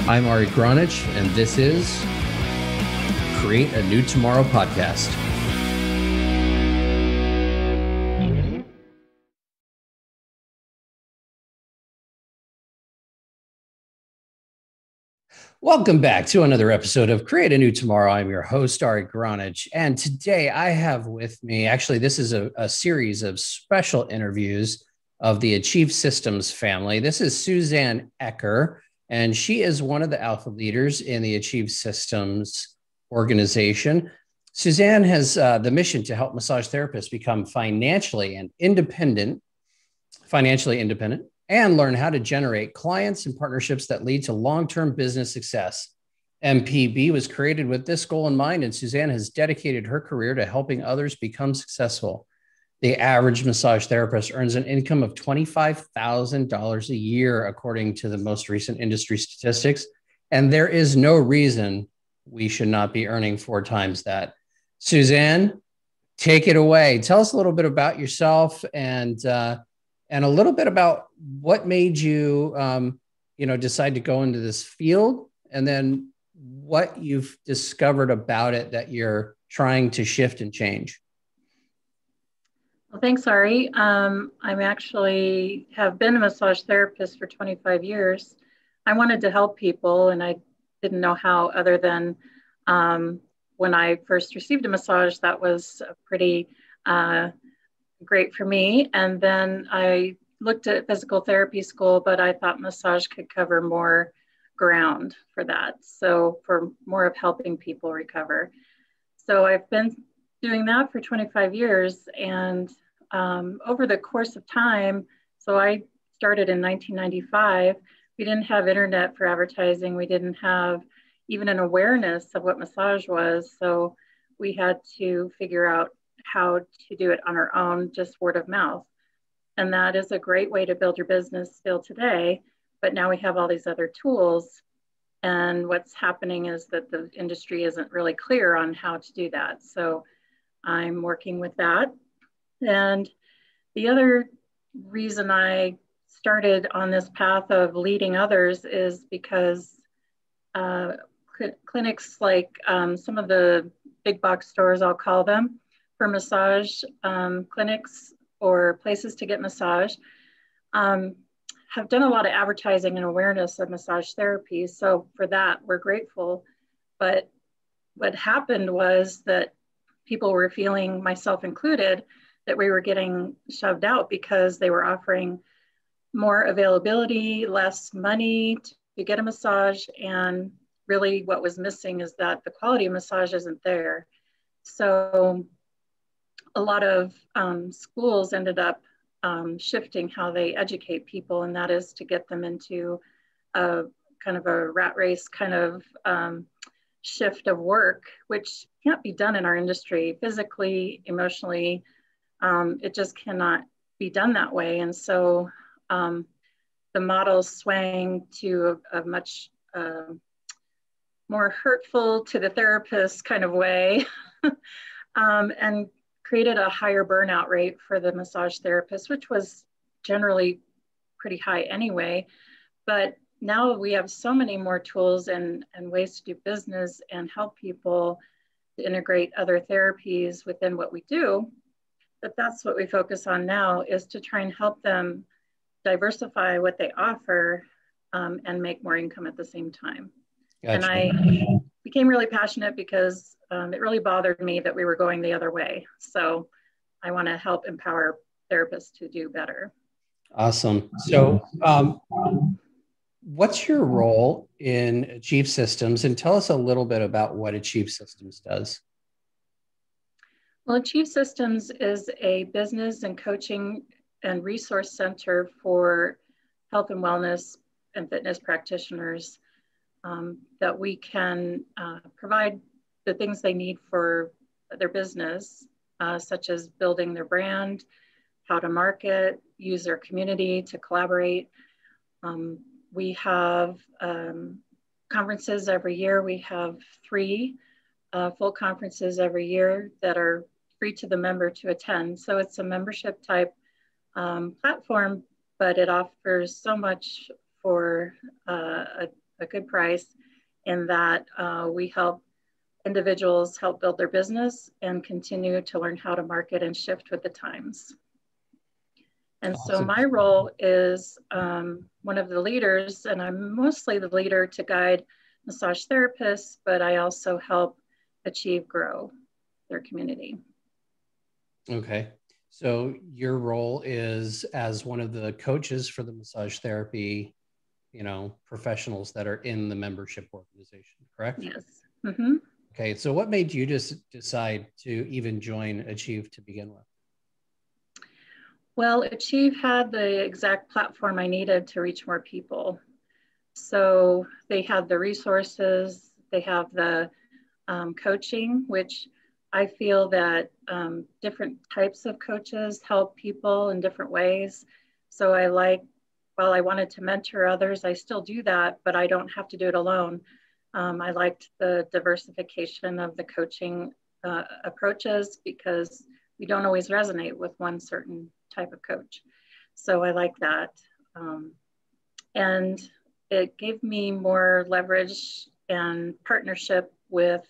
I'm Ari Gronich, and this is Create a New Tomorrow podcast. Welcome back to another episode of Create a New Tomorrow. I'm your host, Ari Gronich, and today I have with me, actually, this is a series of special interviews of the Achieve Systems family. This is Suzanne Eccher, and she is one of the alpha leaders in the Achieve Systems organization. Suzanne has the mission to help massage therapists become financially independent, and learn how to generate clients and partnerships that lead to long-term business success. MPB was created with this goal in mind, and Suzanne has dedicated her career to helping others become successful. The average massage therapist earns an income of $25,000 a year, according to the most recent industry statistics. And there is no reason we should not be earning 4 times that. Suzanne, take it away. Tell us a little bit about yourself and a little bit about what made you, decide to go into this field, and then what you've discovered about it that you're trying to shift and change. Well, thanks, Ari. I'm actually have been a massage therapist for 25 years. I wanted to help people, and I didn't know how other than when I first received a massage, that was pretty great for me. And then I looked at physical therapy school, but I thought massage could cover more ground for that. So for more of helping people recover. So I've been doing that for 25 years. And over the course of time, so I started in 1995, we didn't have internet for advertising. We didn't have even an awareness of what massage was. So we had to figure out how to do it on our own, just word of mouth. And that is a great way to build your business still today. But now we have all these other tools. And what's happening is that the industry isn't really clear on how to do that. So I'm working with that. And the other reason I started on this path of leading others is because clinics like some of the big box stores, I'll call them, for massage clinics or places to get massage, have done a lot of advertising and awareness of massage therapy. So for that, we're grateful. But what happened was that people were feeling, myself included, that we were getting shoved out because they were offering more availability, less money to get a massage. And really what was missing is that the quality of massage isn't there. So a lot of schools ended up shifting how they educate people, and that is to get them into a kind of a rat race kind of shift of work, which can't be done in our industry physically, emotionally. It just cannot be done that way. And so the model's swaying to a much more hurtful to the therapist kind of way, and created a higher burnout rate for the massage therapist, which was generally pretty high anyway. But now we have so many more tools and ways to do business and help people to integrate other therapies within what we do. But that's what we focus on now, is to try and help them diversify what they offer and make more income at the same time. Gotcha. And I became really passionate because it really bothered me that we were going the other way. So I want to help empower therapists to do better. Awesome. So what's your role in Achieve Systems? And tell us a little bit about what Achieve Systems does. Well, Achieve Systems is a business and coaching and resource center for health and wellness and fitness practitioners that we can provide the things they need for their business, such as building their brand, how to market, use their community to collaborate. We have conferences every year. We have 3 full conferences every year that are free to the member to attend. So it's a membership type platform, but it offers so much for a good price in that we help individuals help build their business and continue to learn how to market and shift with the times. And Awesome. so my role is one of the leaders, and I'm mostly the leader to guide massage therapists, but I also help achieve, grow their community. Okay. So your role is as one of the coaches for the massage therapy, professionals that are in the membership organization, correct? Yes. Mm-hmm. Okay. So what made you just decide to even join Achieve to begin with? Well, Achieve had the exact platform I needed to reach more people. So they had the resources, they have the coaching, which I feel that different types of coaches help people in different ways. So while I wanted to mentor others, I still do that, but I don't have to do it alone. I liked the diversification of the coaching approaches because we don't always resonate with one certain type of coach. So I like that. And it gave me more leverage and partnership with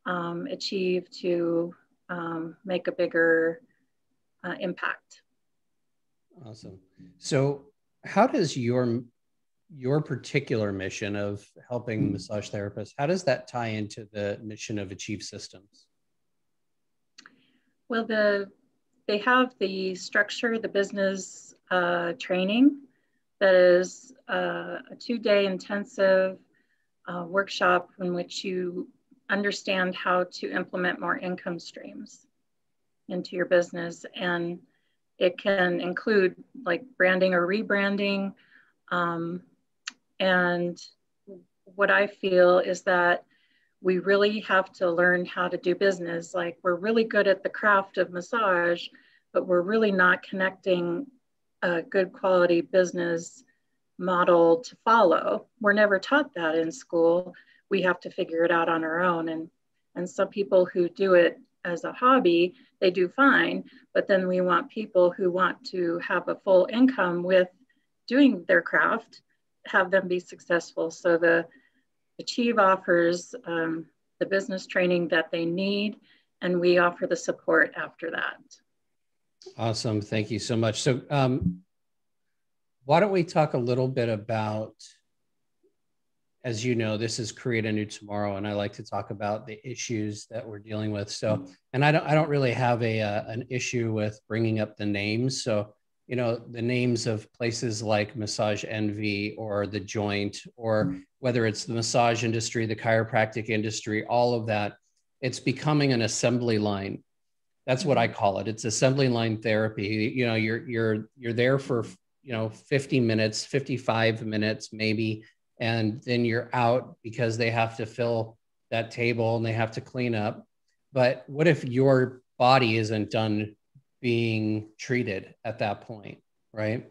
Achieve to make a bigger impact. Awesome. So how does your particular mission of helping massage therapists, how does that tie into the mission of Achieve Systems? Well, they have the structure, the business training that is a 2-day intensive workshop in which you understand how to implement more income streams into your business. And it can include like branding or rebranding. And what I feel is that we really have to learn how to do business. Like we're really good at the craft of massage, but we're really not connecting a good quality business model to follow. We're never taught that in school. We have to figure it out on our own. And some people who do it as a hobby, they do fine, but then we want people who want to have a full income with doing their craft, have them be successful. So the Achieve offers the business training that they need, and we offer the support after that. Awesome. Thank you so much. So why don't we talk a little bit about, as you know, this is Create a New Tomorrow, and I like to talk about the issues that we're dealing with. So, and I don't really have an issue with bringing up the names. So, the names of places like Massage Envy or The Joint, or whether it's the massage industry, the chiropractic industry, all of that, it's becoming an assembly line. That's what I call it. It's assembly line therapy. You're there for 50 minutes, 55 minutes maybe, and then you're out because they have to fill that table and they have to clean up. But what if your body isn't done being treated at that point, right?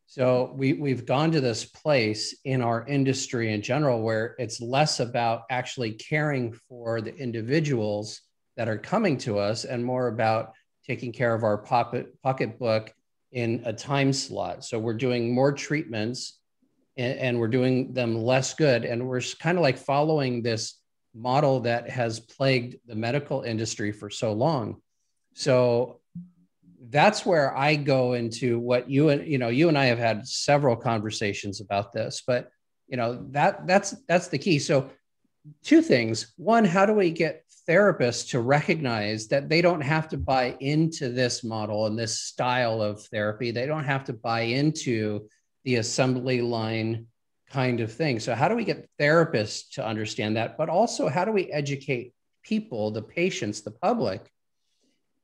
So we've gone to this place in our industry in general where it's less about actually caring for the individuals that are coming to us and more about taking care of our pocketbook in a time slot. So we're doing more treatments and we're doing them less good. And we're kind of like following this model that has plagued the medical industry for so long. So that's where I go into what you and I have had several conversations about this, but that's the key. So two things. One, how do we get therapists to recognize that they don't have to buy into this model and this style of therapy? They don't have to buy into the assembly line kind of thing. So how do we get therapists to understand that? But also, how do we educate people, the patients, the public,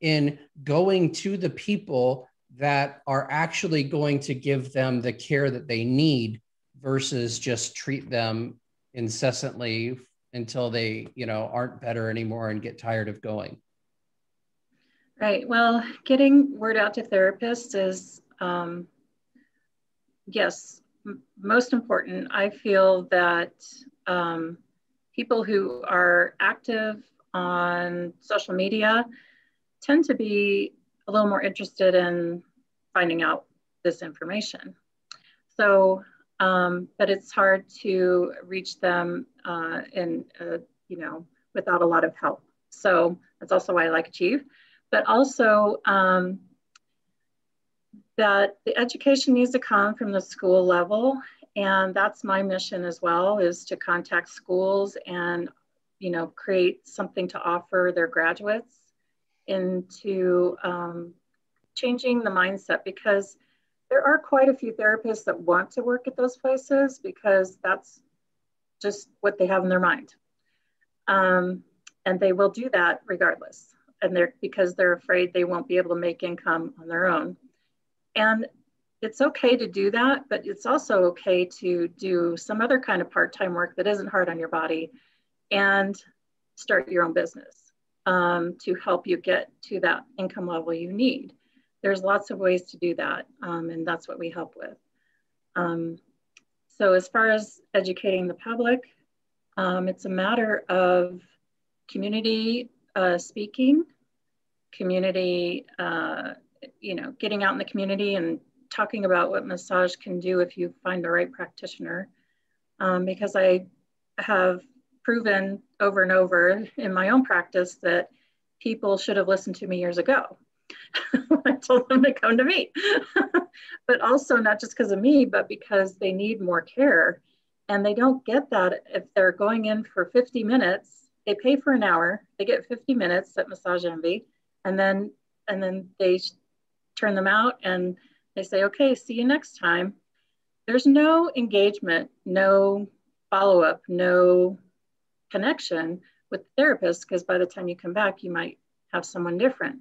in going to the people that are actually going to give them the care that they need versus just treat them incessantly until they, aren't better anymore and get tired of going? Right. Well, getting word out to therapists is, yes, most important. I feel that people who are active on social media tend to be a little more interested in finding out this information. So but it's hard to reach them without a lot of help. So that's also why I like Achieve. But also that the education needs to come from the school level. And that's my mission as well, is to contact schools and, create something to offer their graduates into changing the mindset, because there are quite a few therapists that want to work at those places because that's just what they have in their mind. And they will do that regardless. And because they're afraid they won't be able to make income on their own. And it's okay to do that, but it's also okay to do some other kind of part-time work that isn't hard on your body and start your own business to help you get to that income level you need. There's lots of ways to do that, and that's what we help with. So as far as educating the public, it's a matter of community speaking, community, getting out in the community and talking about what massage can do if you find the right practitioner. Because I have proven over and over in my own practice that people should have listened to me years ago. I told them to come to me. But also not just because of me, but because they need more care. And they don't get that if they're going in for 50 minutes. They pay for an hour, they get 50 minutes at Massage Envy, and then they turn them out and they say, okay, see you next time. There's no engagement, no follow-up, no connection with the therapist, because by the time you come back, you might have someone different.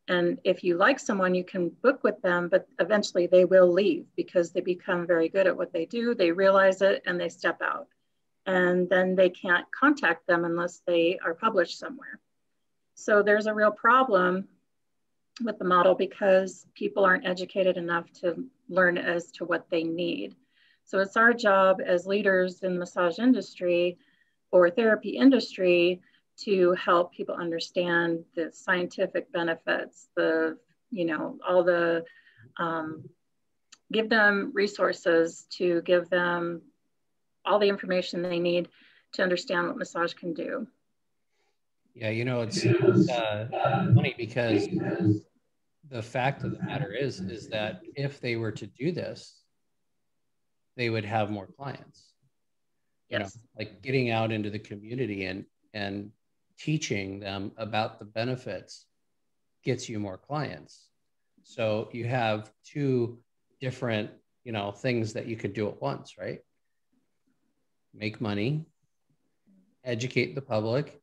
And if you like someone, you can book with them, but eventually they will leave because they become very good at what they do. They realize it and they step out. And then they can't contact them unless they are published somewhere. So there's a real problem with the model because people aren't educated enough to learn as to what they need. So it's our job as leaders in the massage industry or therapy industry to help people understand the scientific benefits, all the, give them resources to give them all the information they need to understand what massage can do. Yeah, it's funny because the fact of the matter is that if they were to do this, they would have more clients. Yes. Like getting out into the community and teaching them about the benefits gets you more clients. So you have two different, things that you could do at once, right? Make money, educate the public,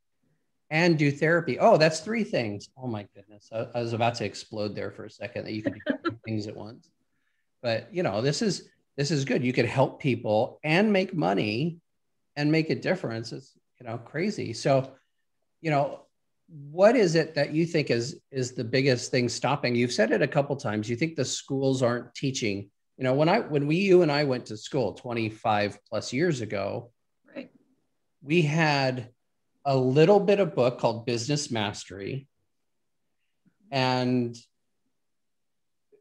and do therapy. Oh, that's three things. Oh my goodness. I was about to explode there for a second that you could do three things at once. But this is good. You could help people and make money and make a difference. It's crazy. So, what is it that you think is the biggest thing stopping? You've said it a couple of times. You think the schools aren't teaching. When you and I went to school 25 plus years ago, right, we had a little bit of book called Business Mastery, and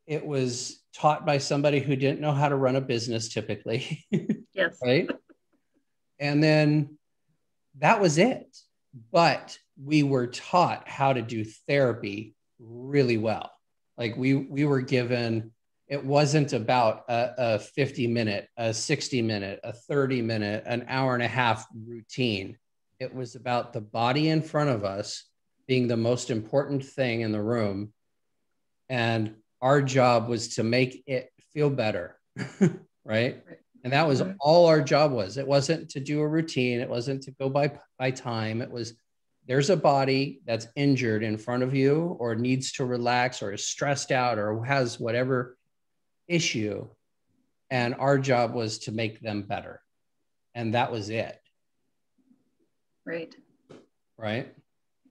it was taught by somebody who didn't know how to run a business typically. Yes. Right. And then that was it. But we were taught how to do therapy really well. Like we were given, it wasn't about a 50-minute, a 60-minute, a 30-minute, an hour and a half routine. It was about the body in front of us being the most important thing in the room. And our job was to make it feel better, right? And that was all our job was. It wasn't to do a routine. It wasn't to go by time. It was, there's a body that's injured in front of you or needs to relax or is stressed out or has whatever issue. And our job was to make them better. And that was it. Right. Right.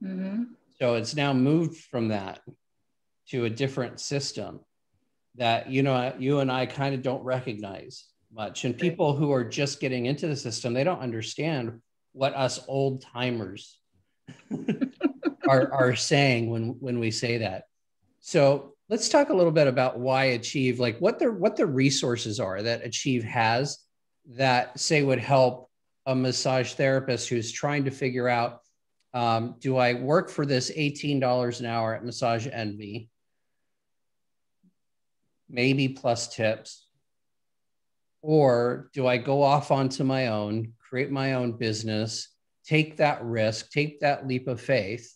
Mm-hmm. So it's now moved from that to a different system that, you and I kind of don't recognize much. And people who are just getting into the system, they don't understand what us old timers are saying when we say that. So let's talk a little bit about why Achieve, like what the resources are that Achieve has that say would help a massage therapist who's trying to figure out, do I work for this $18 an hour at Massage Envy, maybe plus tips, or do I go off onto my own, create my own business, take that risk, take that leap of faith?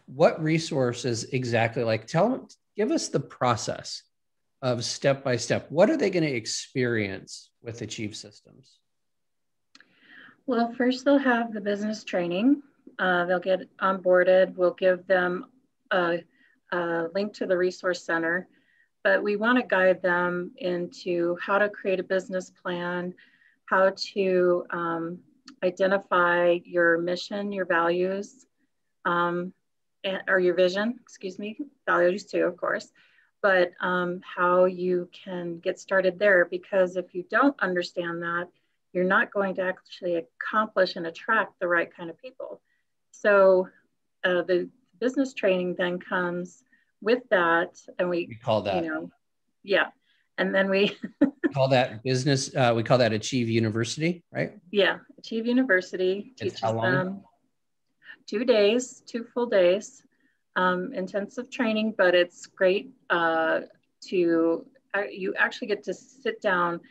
What resources exactly, like give us the process of step by step. What are they going to experience with Achieve Systems? Well, first they'll have the business training. They'll get onboarded. We'll give them a link to the resource center, but we want to guide them into how to create a business plan, how to identify your mission, your values, or your vision, excuse me, values too, of course, but how you can get started there, because if you don't understand that, you're not going to actually accomplish and attract the right kind of people. So the business training then comes with that, and we call that, yeah. And then we call that business, we call that Achieve University, right? Yeah, Achieve University teaches them 2 days, 2 full days, intensive training, but it's great you actually get to sit down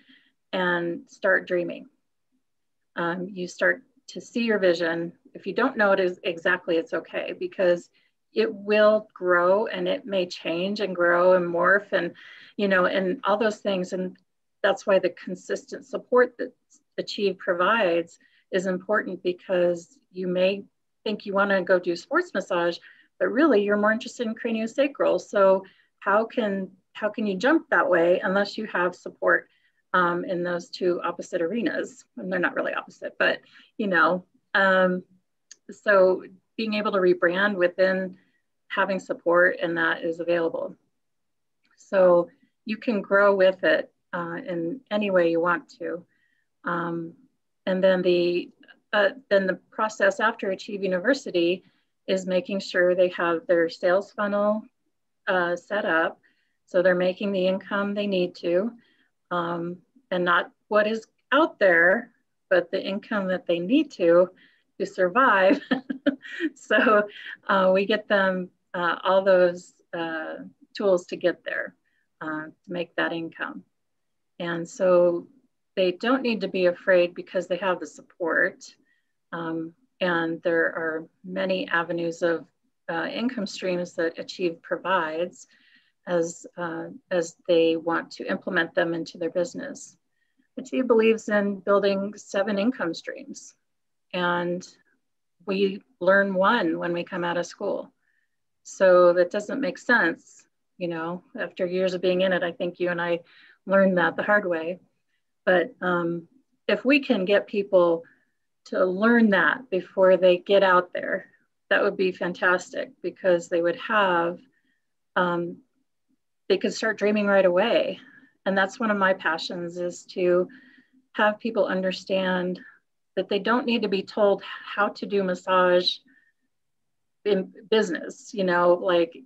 and start dreaming. You start to see your vision. If you don't know it exactly, it's okay, because it will grow and it may change and grow and morph and, and all those things. And that's why the consistent support that Achieve provides is important, because you may think you want to go do sports massage, but really you're more interested in craniosacral. So how can you jump that way unless you have support in those two opposite arenas? And they're not really opposite, but so being able to rebrand within having support, and that is available. So you can grow with it in any way you want to. And then the process after Achieve University is making sure they have their sales funnel set up, so they're making the income they need to, and not what is out there, but the income that they need to survive. So we get them all those tools to get there, to make that income. And so they don't need to be afraid, because they have the support. And there are many avenues of income streams that Achieve provides as they want to implement them into their business. Achieve believes in building 7 income streams, and we learn one when we come out of school. So that doesn't make sense. After years of being in it, I think you and I learned that the hard way. But if we can get people to learn that before they get out there, that would be fantastic, because they would have, they could start dreaming right away. And that's one of my passions, is to have people understand that they don't need to be told how to do massage in business, like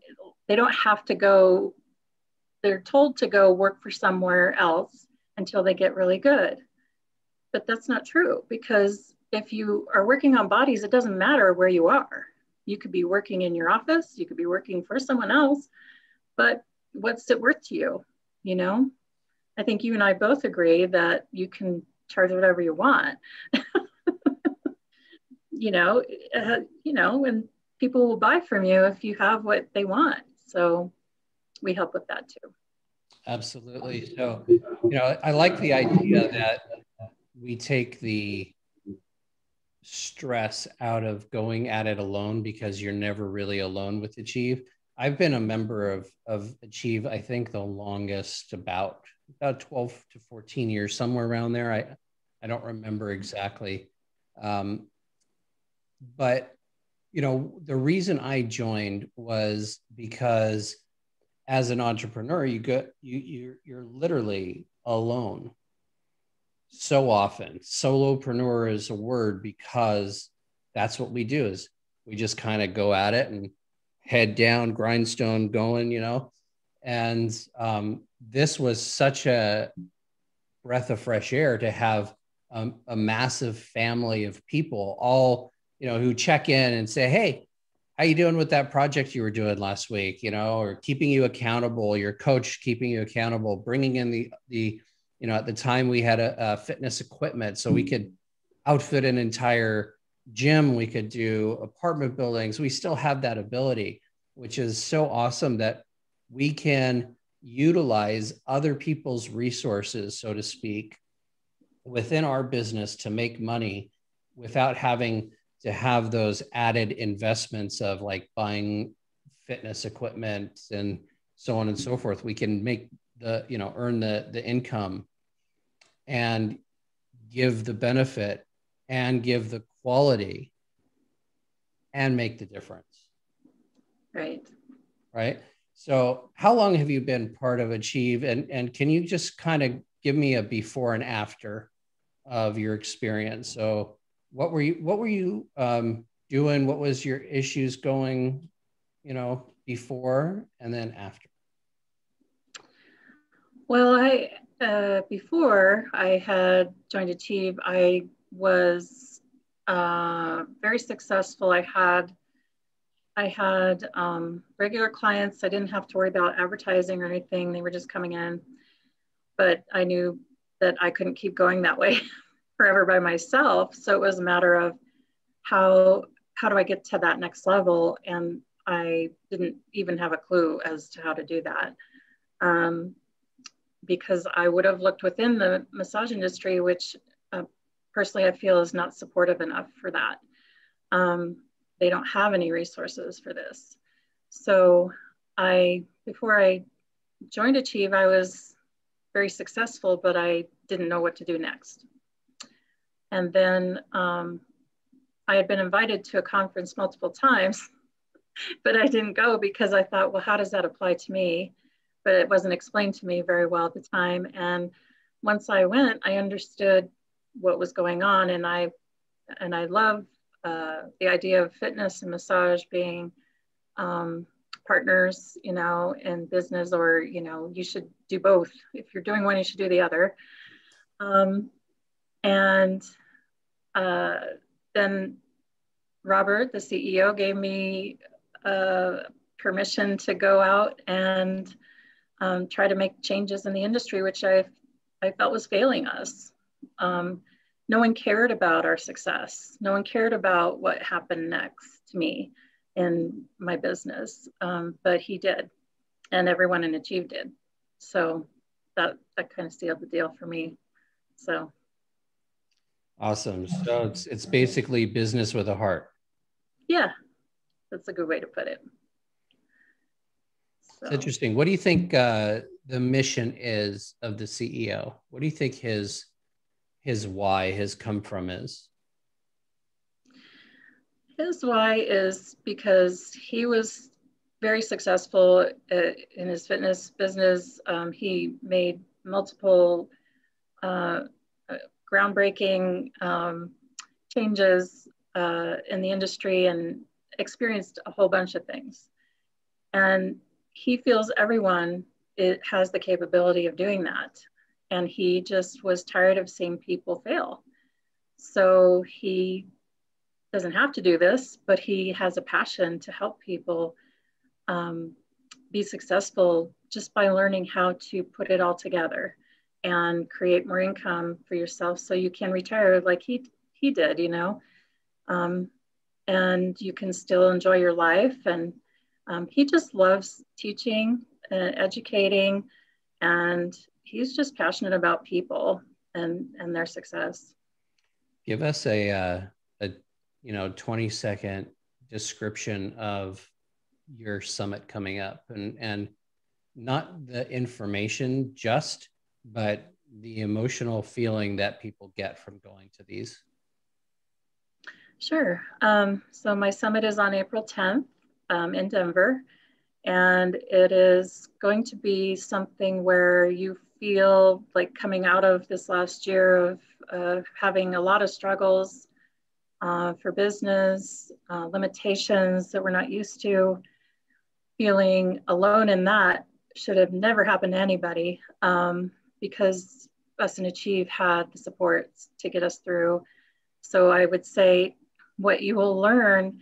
they don't have to go, they're told to go work for somewhere else until they get really good. But that's not true, because if you are working on bodies, it doesn't matter where you are. You could be working in your office, you could be working for someone else, but what's it worth to you? I think you and I both agree that you can charge whatever you want. And people will buy from you if you have what they want. So we help with that too. Absolutely. So, I like the idea that we take the stress out of going at it alone, because you're never really alone with Achieve. I've been a member of Achieve, I think the longest, about 12 to 14 years, somewhere around there. I don't remember exactly. But, the reason I joined was because as an entrepreneur, you're literally alone. So often, solopreneur is a word, because that's what we do, is we just kind of go at it and head down, grindstone going, and this was such a breath of fresh air to have a massive family of people all, who check in and say, hey, how you doing with that project you were doing last week, or keeping you accountable, your coach keeping you accountable, bringing in the at the time we had a fitness equipment so we could outfit an entire gym, we could do apartment buildings. We still have that ability, which is so awesome that we can utilize other people's resources, so to speak, within our business to make money without having to have those added investments of like buying fitness equipment and so on and so forth. We can make earn the income and give the benefit and give the quality and make the difference. Right. Right. So how long have you been part of Achieve? And can you just kind of give me a before and after of your experience? So what were you doing? What was your issues going, before and then after? Well, before I had joined Achieve, I was very successful. I had regular clients. I didn't have to worry about advertising or anything. They were just coming in. But I knew that I couldn't keep going that way forever by myself. So it was a matter of how do I get to that next level? And I didn't even have a clue as to how to do that. Because I would have looked within the massage industry, which personally I feel is not supportive enough for that. They don't have any resources for this. So before I joined Achieve, I was very successful, but I didn't know what to do next. And then I had been invited to a conference multiple times, but I didn't go because I thought, well, how does that apply to me? But it wasn't explained to me very well at the time. And once I went, I understood what was going on. And I love the idea of fitness and massage being partners, in business, or, you should do both. If you're doing one, you should do the other. And then Robert, the CEO, gave me permission to go out and try to make changes in the industry, which I felt was failing us. No one cared about our success. No one cared about what happened next to me in my business, but he did, and everyone in Achieve did. So that kind of sealed the deal for me. So awesome. So it's basically business with a heart. Yeah, that's a good way to put it. So. It's interesting. What do you think the mission is of the CEO? What do you think his why, his come from is? His why is because he was very successful in his fitness business. He made multiple groundbreaking changes in the industry and experienced a whole bunch of things. And he feels everyone has the capability of doing that. And he just was tired of seeing people fail. So he doesn't have to do this, but he has a passion to help people be successful just by learning how to put it all together and create more income for yourself so you can retire like he did, and you can still enjoy your life. And he just loves teaching and educating, and he's just passionate about people and their success. Give us a 20-second description of your summit coming up, and not the information but the emotional feeling that people get from going to these. Sure. So my summit is on April 10th in Denver, and it is going to be something where you feel like coming out of this last year of having a lot of struggles for business, limitations that we're not used to. feeling alone in that should have never happened to anybody, because us and Achieve had the supports to get us through. So I would say what you will learn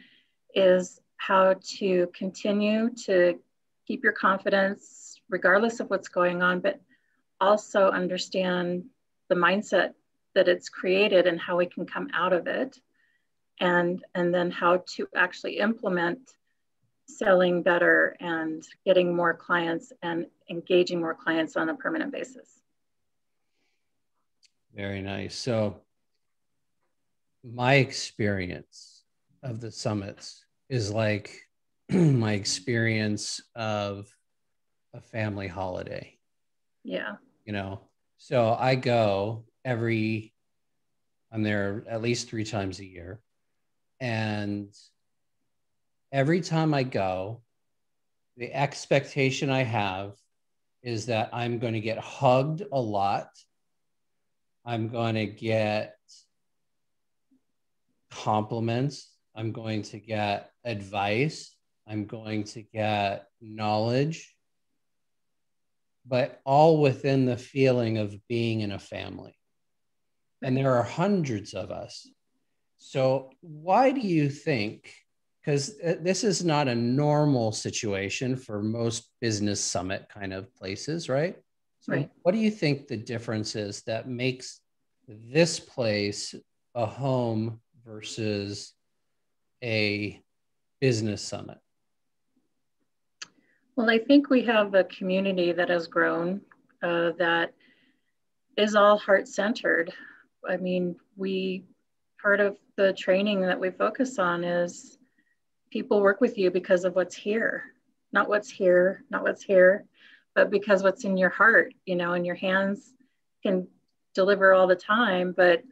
is how to continue to keep your confidence regardless of what's going on, but also understand the mindset that it's created and how we can come out of it, and then how to actually implement selling better and getting more clients and engaging more clients on a permanent basis. Very nice. So my experience of the summits is like my experience of a family holiday. Yeah. You know, so I go I'm there at least 3 times a year. And every time I go, the expectation I have is that I'm going to get hugged a lot. I'm going to get compliments. I'm going to get advice. I'm going to get knowledge, but all within the feeling of being in a family. And there are hundreds of us. So why do you think, because this is not a normal situation for most business summit kind of places, right? So right. What do you think the difference is that makes this place a home versus a business summit? Well, I think we have a community that has grown that is all heart-centered. I mean, part of the training that we focus on is people work with you because of what's here, not what's here, but because what's in your heart, and your hands can deliver all the time. But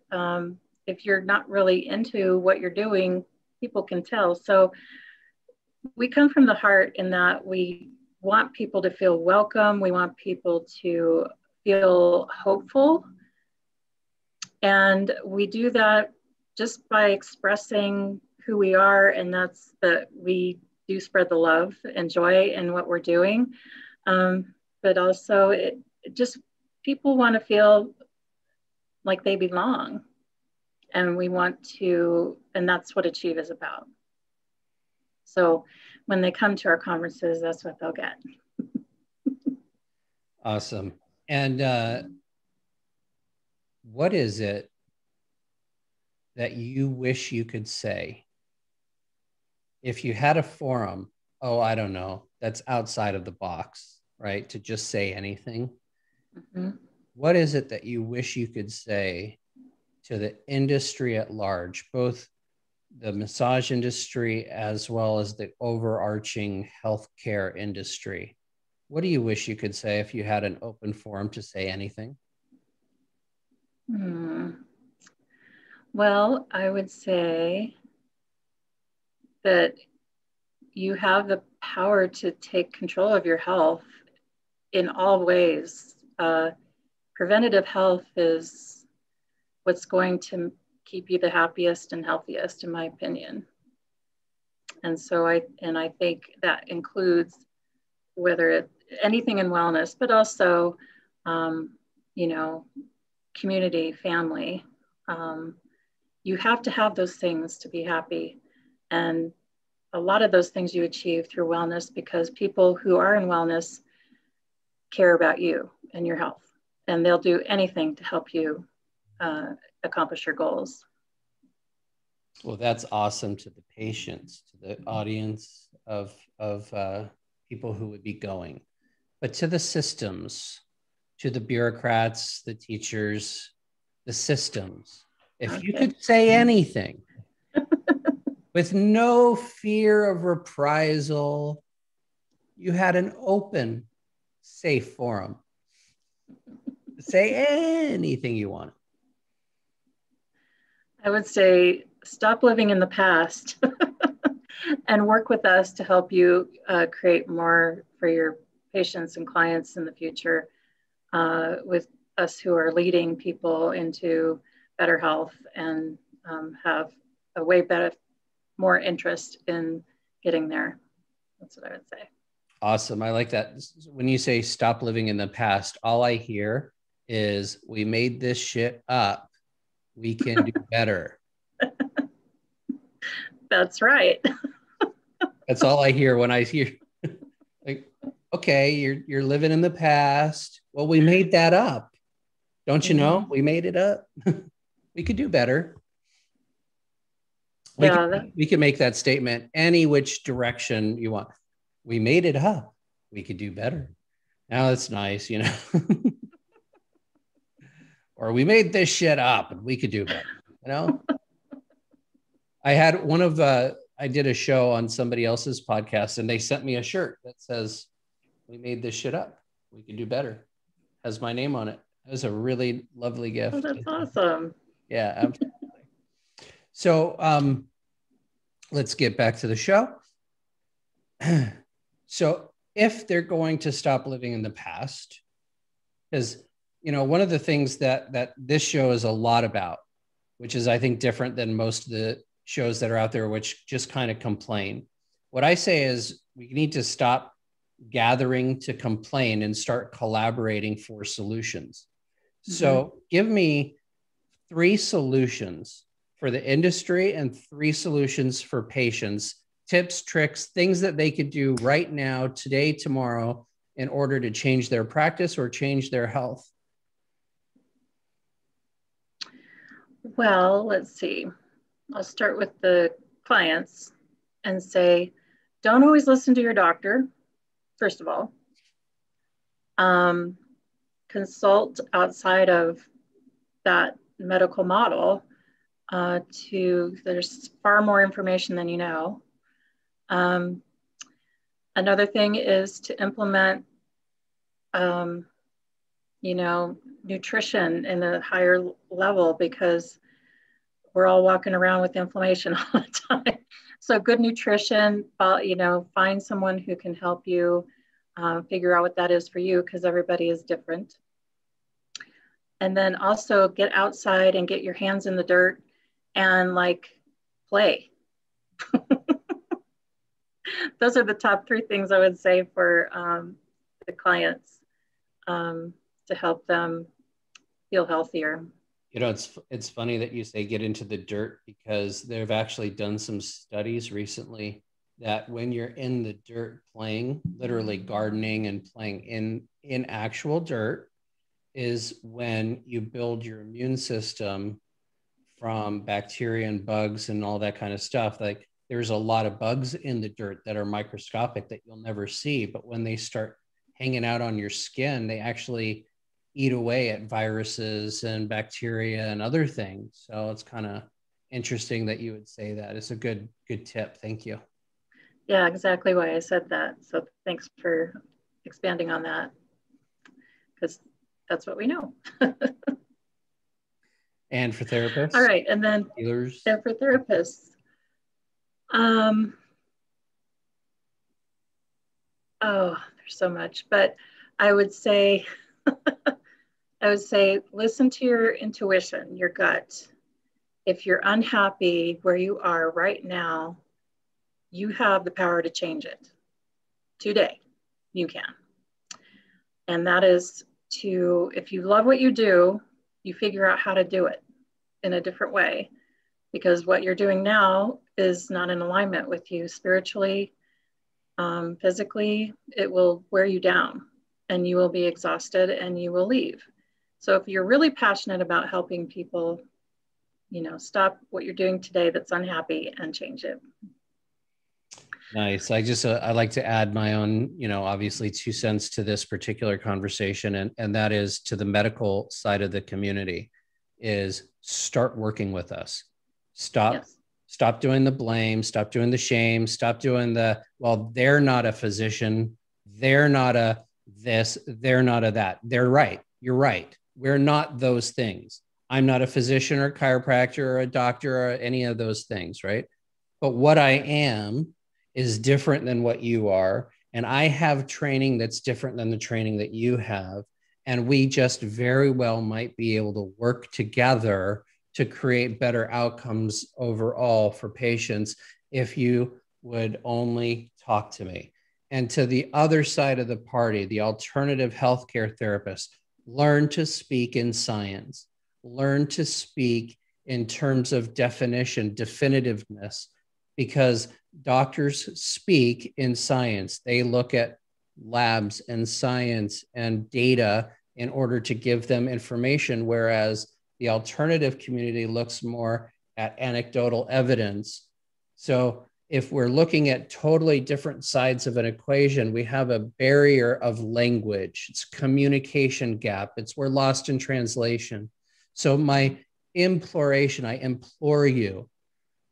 if you're not really into what you're doing, people can tell. So we come from the heart in that we want people to feel welcome. We want people to feel hopeful. And we do that just by expressing who we are, and that's that we do spread the love and joy in what we're doing. But also it just, people want to feel like they belong. And we want to, and that's what Achieve is about. So when they come to our conferences, that's what they'll get. Awesome. And what is it that you wish you could say if you had a forum? Oh, I don't know, that's outside of the box, right? To just say anything. Mm-hmm. What is it that you wish you could say to the industry at large, both the massage industry as well as the overarching healthcare industry? What do you wish you could say if you had an open forum to say anything? Well, I would say that you have the power to take control of your health in all ways. Preventative health is what's going to keep you the happiest and healthiest, in my opinion. And so I think that includes whether it's anything in wellness, but also, community, family. You have to have those things to be happy. And a lot of those things you achieve through wellness, because people who are in wellness care about you and your health, and they'll do anything to help you accomplish your goals. Well, that's awesome to the patients, to the audience of people who would be going, but to the systems, to the bureaucrats, the teachers, the systems. If you could say anything with no fear of reprisal, you had an open, safe forum. Say anything you want. I would say stop living in the past and work with us to help you create more for your patients and clients in the future, with us who are leading people into better health and have a way better, more interest in getting there. That's what I would say. Awesome. I like that. When you say stop living in the past, all I hear is we made this shit up. We can do better. That's right. That's all I hear when I hear like, okay, you're living in the past. Well, we made that up. Don't you know? We made it up. We could do better. We could make that statement any which direction you want. We made it up. We could do better. Now that's nice, you know. Or we made this shit up and we could do better, you know. I had I did a show on somebody else's podcast and they sent me a shirt that says, we made this shit up. We could do better. Has my name on it. It was a really lovely gift. Oh, that's awesome. Yeah, absolutely. So let's get back to the show. So if they're going to stop living in the past, because, you know, one of the things that this show is a lot about, which is, I think, different than most of the shows that are out there, which just kind of complain. What I say is we need to stop gathering to complain and start collaborating for solutions. Mm-hmm. So give me 3 solutions for the industry and 3 solutions for patients, tips, tricks, things that they could do right now, today, tomorrow, in order to change their practice or change their health. Well, let's see. I'll start with the clients and say, don't always listen to your doctor, first of all. Consult outside of that medical model. There's far more information than you know. Another thing is to implement, nutrition in a higher level, because we're all walking around with inflammation all the time. So good nutrition, find someone who can help you figure out what that is for you, because everybody is different. And then also get outside and get your hands in the dirt and play. Those are the top 3 things I would say for the clients to help them feel healthier. You know, it's funny that you say get into the dirt, because they've actually done some studies recently that when you're in the dirt playing, literally gardening and playing in actual dirt, is when you build your immune system from bacteria and bugs and all that kind of stuff. Like, there's a lot of bugs in the dirt that are microscopic that you'll never see, but when they start hanging out on your skin, they actually eat away at viruses and bacteria and other things. So it's kind of interesting that you would say that. It's a good tip. Thank you. Yeah, exactly why I said that. So thanks for expanding on that, because that's what we know. And for therapists? All right, and then healers. And for therapists, there's so much, but I would say, listen to your intuition, your gut. If you're unhappy where you are right now, you have the power to change it. Today, you can. And that is if you love what you do, you figure out how to do it in a different way, because what you're doing now is not in alignment with you spiritually, physically. It will wear you down and you will be exhausted and you will leave. So if you're really passionate about helping people, stop what you're doing today that's unhappy and change it. Nice. I like to add my own, obviously 2 cents to this particular conversation. And that is to the medical side of the community, is start working with us. Stop doing the blame, stop doing the shame, stop doing they're not a physician. They're not a this, they're not a that. They're right. You're right. We're not those things. I'm not a physician or chiropractor or a doctor or any of those things, right? But what I am is different than what you are. And I have training that's different than the training that you have. And we just very well might be able to work together to create better outcomes overall for patients if you would only talk to me. And to the other side of the party, the alternative healthcare therapist, learn to speak in science, learn to speak in terms of definition, definitiveness, because doctors speak in science. They look at labs and science and data in order to give them information, whereas the alternative community looks more at anecdotal evidence. So if we're looking at totally different sides of an equation, we have a barrier of language. It's communication gap. We're lost in translation. So my imploration, I implore you,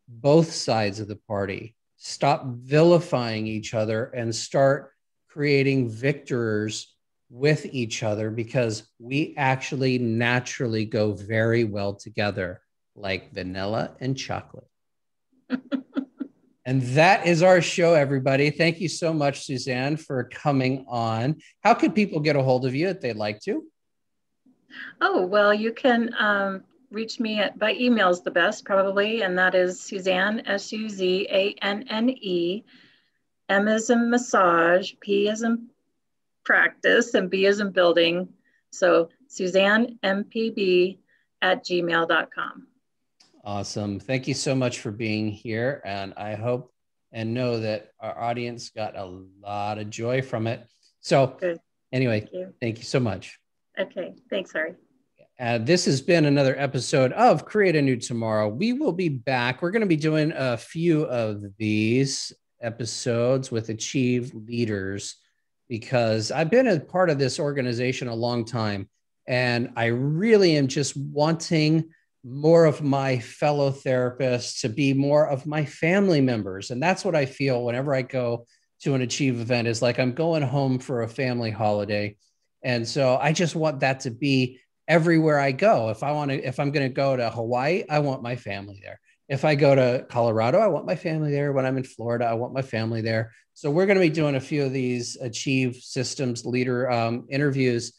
both sides of the party, stop vilifying each other and start creating victors with each other, because we actually naturally go very well together, like vanilla and chocolate. And that is our show, everybody. Thank you so much, Suzanne, for coming on. How can people get a hold of you if they'd like to? Oh, well, you can reach me by email is the best, probably, and that is Suzanne, Suzanne, M as in massage, P as in practice, and B as in building. So SuzanneMPB@gmail.com. Awesome. Thank you so much for being here. And I hope and know that our audience got a lot of joy from it. So anyway, thank you so much. Okay. Thanks, Harry. This has been another episode of Create a New Tomorrow. We will be back. We're going to be doing a few of these episodes with Achieve leaders, because I've been a part of this organization a long time, and I really am just wanting more of my fellow therapists to be more of my family members. And that's what I feel whenever I go to an Achieve event, is like I'm going home for a family holiday. And so I just want that to be everywhere I go. If I'm going to go to Hawaii, I want my family there. If I go to Colorado, I want my family there. When I'm in Florida, I want my family there. So we're going to be doing a few of these Achieve Systems leader interviews,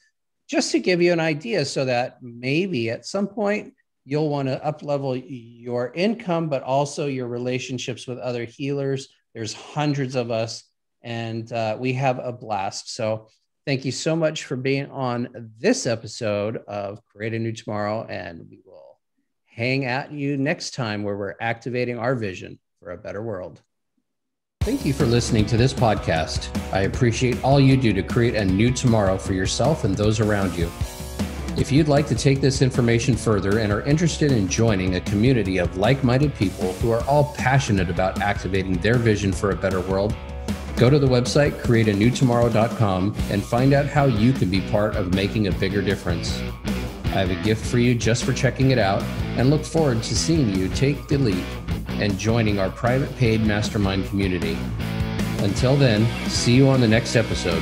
just to give you an idea, so that maybe at some point you'll want to up-level your income, but also your relationships with other healers. There's hundreds of us, and we have a blast. So thank you so much for being on this episode of Create a New Tomorrow, and we will hang at you next time, where we're activating our vision for a better world. Thank you for listening to this podcast. I appreciate all you do to create a new tomorrow for yourself and those around you. If you'd like to take this information further and are interested in joining a community of like-minded people who are all passionate about activating their vision for a better world, go to the website createanewtomorrow.com and find out how you can be part of making a bigger difference. I have a gift for you just for checking it out, and look forward to seeing you take the lead and joining our private paid mastermind community. Until then, see you on the next episode.